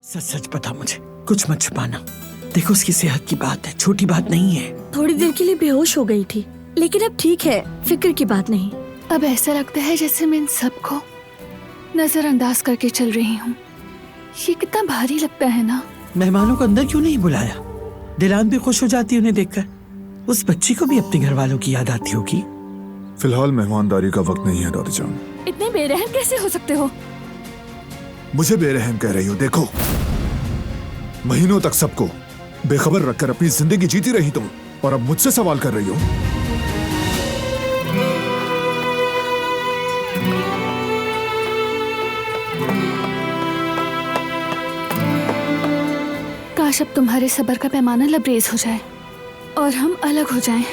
सच सच बता मुझे, कुछ मत छुपाना। देखो उसकी सेहत की बात है, छोटी बात नहीं है। थोड़ी देर के लिए बेहोश हो गई थी, लेकिन अब ठीक है, फिक्र की बात नहीं। अब ऐसा लगता है जैसे मैं इन सबको नजरअंदाज करके चल रही हूँ। ये कितना भारी लगता है ना। मेहमानों को अंदर क्यों नहीं बुलाया? दिलान भी खुश हो जाती है उन्हें देखकर। उस बच्ची को भी अपने घर वालों की याद आती होगी। फिलहाल मेहमानदारी का वक्त नहीं है दादी जान। इतने बेरहम कैसे हो सकते हो? मुझे बेरहम कह रही हो? देखो, महीनों तक सबको बेखबर रखकर अपनी जिंदगी जीती रही तुम, और अब मुझसे सवाल कर रही हो। काश अब तुम्हारे सब्र का पैमाना लबरेज हो जाए और हम अलग हो जाएं।